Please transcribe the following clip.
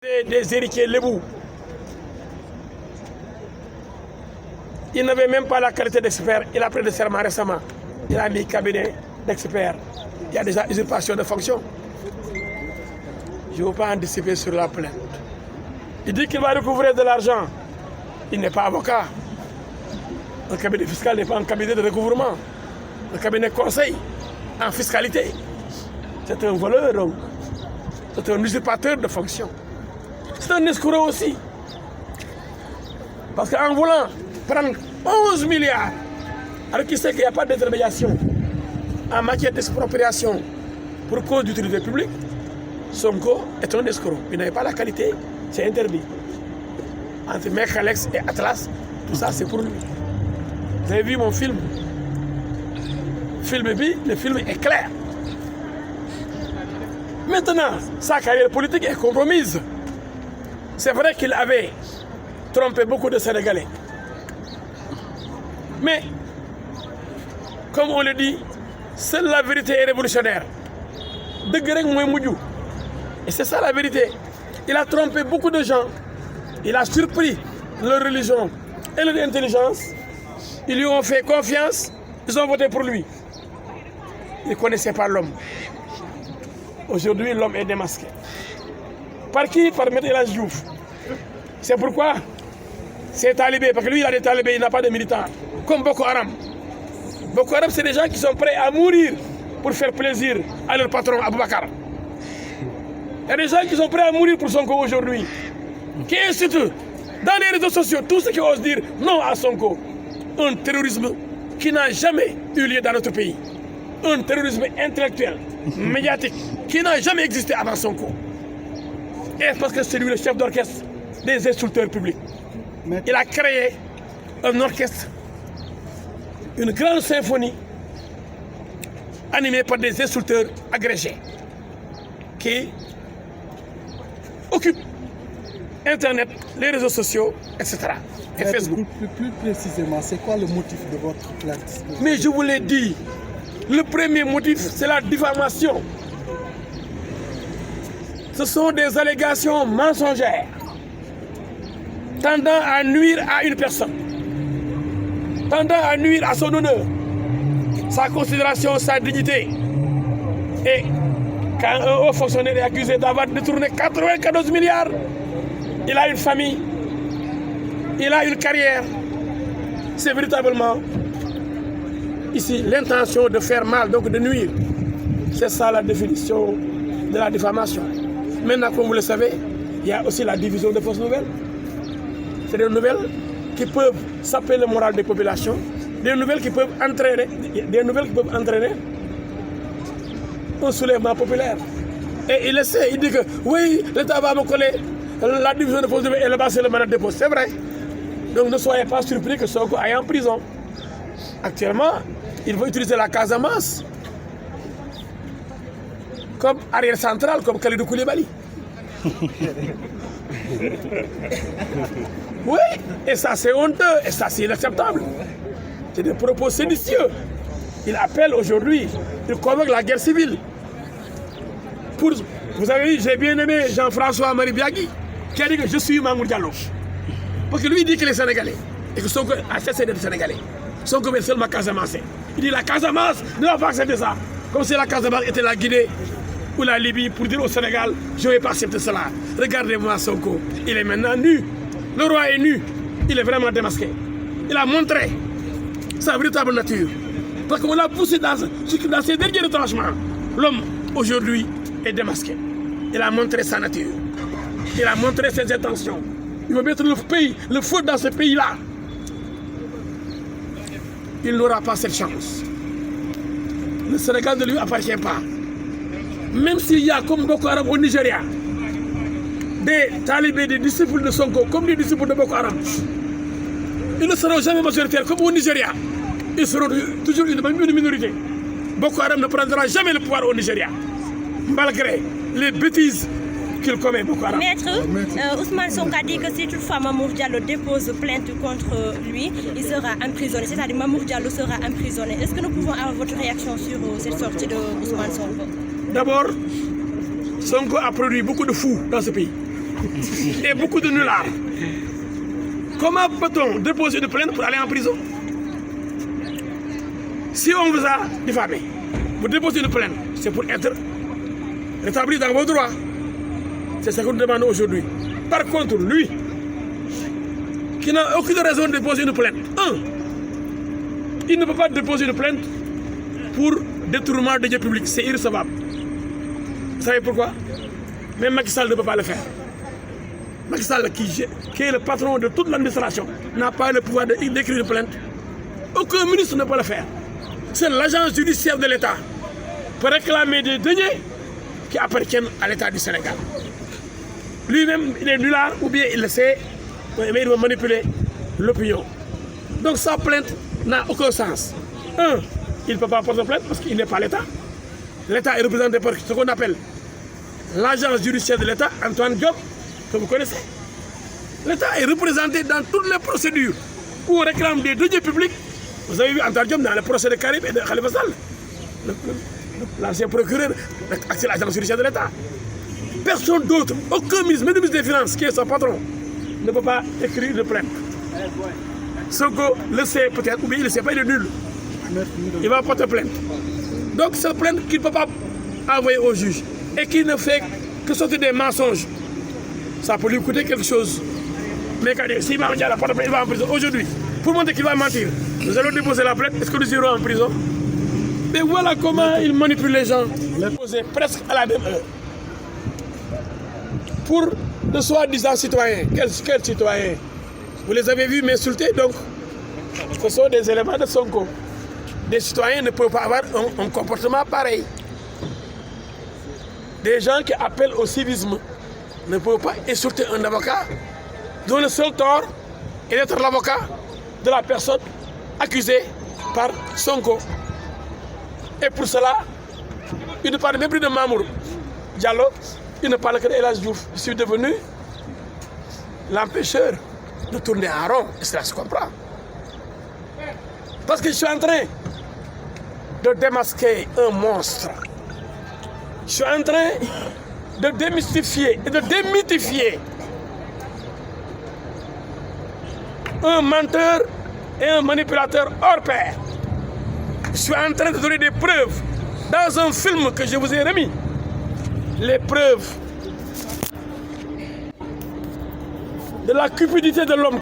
Des héritiers lébou. Il n'avait même pas la qualité d'expert. Il a pris le serment récemment. Il a mis cabinet d'experts. Il y a déjà usurpation de fonction. Je ne veux pas anticiper sur la plainte. Il dit qu'il va recouvrer de l'argent. Il n'est pas avocat. Le cabinet fiscal n'est pas un cabinet de recouvrement. Le cabinet conseil en fiscalité. C'est un voleur, donc. C'est un usurpateur de fonction. C'est un escroc aussi. Parce qu'en voulant prendre 11 milliards, alors qu'il sait qu'il n'y a pas d'intermédiation en matière d'expropriation pour cause d'utilité publique, Sonko est un escroc. Il n'avait pas la qualité, c'est interdit. Entre Mekalex et Atlas, tout ça c'est pour lui. Vous avez vu mon film? Le film est clair. Maintenant, sa carrière politique est compromise. C'est vrai qu'il avait trompé beaucoup de Sénégalais. Mais, comme on le dit, seule la vérité est révolutionnaire. Et c'est ça la vérité. Il a trompé beaucoup de gens. Il a surpris leur religion et leur intelligence. Ils lui ont fait confiance. Ils ont voté pour lui. Ils ne connaissaient pas l'homme. Aujourd'hui, l'homme est démasqué. Par qui? Par M. El Hadji Diouf. C'est pourquoi c'est talibé, parce que lui il a des talibés, il n'a pas de militants. Comme Boko Haram. Boko Haram, c'est des gens qui sont prêts à mourir pour faire plaisir à leur patron Aboubakar. Il y a des gens qui sont prêts à mourir pour Sonko aujourd'hui. Qui incitent dans les réseaux sociaux tous ceux qui osent dire non à Sonko. Un terrorisme qui n'a jamais eu lieu dans notre pays. Un terrorisme intellectuel, médiatique, qui n'a jamais existé avant Sonko. Et parce que c'est lui le chef d'orchestre des insulteurs publics. Il a créé un orchestre, une grande symphonie animée par des insulteurs agrégés qui occupent Internet, les réseaux sociaux, etc. Et Facebook. Plus précisément, c'est quoi le motif de votre plainte? Mais je vous l'ai dit, le premier motif, c'est la diffamation. Ce sont des allégations mensongères tendant à nuire à une personne, tendant à nuire à son honneur, sa considération, sa dignité. Et quand un haut fonctionnaire est accusé d'avoir détourné 94 milliards, il a une famille, il a une carrière. C'est véritablement ici l'intention de faire mal, donc de nuire. C'est ça la définition de la diffamation. Maintenant, comme vous le savez, il y a aussi la division de fausses nouvelles. C'est des nouvelles qui peuvent saper le moral des populations, des nouvelles qui peuvent entraîner, un soulèvement populaire. Et il essaie, il dit que oui, l'État va me coller la division de fausses nouvelles et le bas c'est le mandat de dépôt. C'est vrai. Donc ne soyez pas surpris que Sonko aille en prison. Actuellement, il veut utiliser la Casamance comme arrière centrale, comme Khalidou Koulibaly. Oui, et ça c'est honteux, et ça c'est inacceptable. C'est des propos séditieux. Il appelle aujourd'hui, il convoque la guerre civile. Vous avez vu, j'ai bien aimé Jean-François Marie Biagui, qui a dit que je suis Mamour Diallo. Parce que lui il dit qu'il est sénégalais, et que Sonko a cessé d'être sénégalais. Sonko est seulement Casamance. Il dit la Casamance ne va pas accepter ça. Comme si la Casamance était la Guinée ou la Libye pour dire au Sénégal, je ne vais pas accepter cela. Regardez-moi Sonko, il est maintenant nu. Le roi est nu, il est vraiment démasqué. Il a montré sa véritable nature. Parce qu'on l'a poussé dans ses derniers retranchements. L'homme, aujourd'hui, est démasqué. Il a montré sa nature. Il a montré ses intentions. Il veut mettre le feu dans ce pays-là. Il n'aura pas cette chance. Le Sénégal ne lui appartient pas. Même s'il y a comme Boko Haram au Nigeria, des talibés, des disciples de Sonko, comme des disciples de Boko Haram, ils ne seront jamais majoritaires comme au Nigeria. Ils seront toujours une minorité. Boko Haram ne prendra jamais le pouvoir au Nigeria, malgré les bêtises qu'il commet, Boko Haram. Maître, Ousmane Sonko a dit que si toutefois Mamour Diallo dépose plainte contre lui, il sera emprisonné. C'est-à-dire Mamour Diallo sera emprisonné. Est-ce que nous pouvons avoir votre réaction sur cette sortie de Ousmane Sonko? D'abord, Sonko a produit beaucoup de fous dans ce pays. et beaucoup de nullards. Comment peut-on déposer une plainte pour aller en prison? Si on vous a diffamé, vous déposez une plainte, c'est pour être rétabli dans vos droits. C'est ce que nous demandons aujourd'hui. Par contre, lui, qui n'a aucune raison de déposer une plainte, il ne peut pas déposer une plainte pour détournement de biens publics. C'est irrecevable. Vous savez pourquoi? Même Macky Sall ne peut pas le faire. Macky Sall, qui est le patron de toute l'administration, n'a pas le pouvoir d'écrire une plainte. Aucun ministre ne peut le faire. C'est l'agence judiciaire de l'État pour réclamer des deniers qui appartiennent à l'État du Sénégal. Lui-même, il est nullard ou bien il le sait, mais il va manipuler l'opinion. Donc sa plainte n'a aucun sens. Il ne peut pas porter plainte parce qu'il n'est pas l'État. L'État est représenté par ce qu'on appelle l'agence judiciaire de l'État, Antoine Diop, que vous connaissez. L'État est représenté dans toutes les procédures où on réclame des deniers publics. Vous avez vu Antoine Diop dans le procès de Karim et de Khalifa Sall, l'ancien procureur, c'est l'agence judiciaire de l'État. Personne d'autre, aucun ministre, même le ministre des Finances, qui est son patron, ne peut pas écrire de plainte. Sonko le sait peut-être, ou bien il ne sait pas, il est nul. Il va porter plainte. Donc cette plainte qu'il ne peut pas envoyer au juge et qui ne fait que sortir des mensonges, ça peut lui coûter quelque chose. Mais quand s'il va la porte plainte, il va en prison. Aujourd'hui, pour montrer qu'il va mentir, nous allons déposer la plainte. Est-ce que nous irons en prison? Mais voilà comment il manipule les gens. Déposer presque à la même heure. Pour de soi-disant citoyens. Quels citoyens? Vous les avez vus m'insulter, donc ce sont des éléments de Sonko. Des citoyens ne peuvent pas avoir un comportement pareil. Des gens qui appellent au civisme ne peuvent pas insulter un avocat dont le seul tort est d'être l'avocat de la personne accusée par Sonko. Et pour cela, il ne parle même plus de Mamour Diallo, il ne parle que d'El Hadji Diouf. Je suis devenu l'empêcheur de tourner en rond, et cela se comprend. Parce que je suis en train de démasquer un monstre. Je suis en train de démystifier et de démythifier un menteur et un manipulateur hors pair. Je suis en train de donner des preuves dans un film que je vous ai remis. Les preuves de la cupidité de l'homme.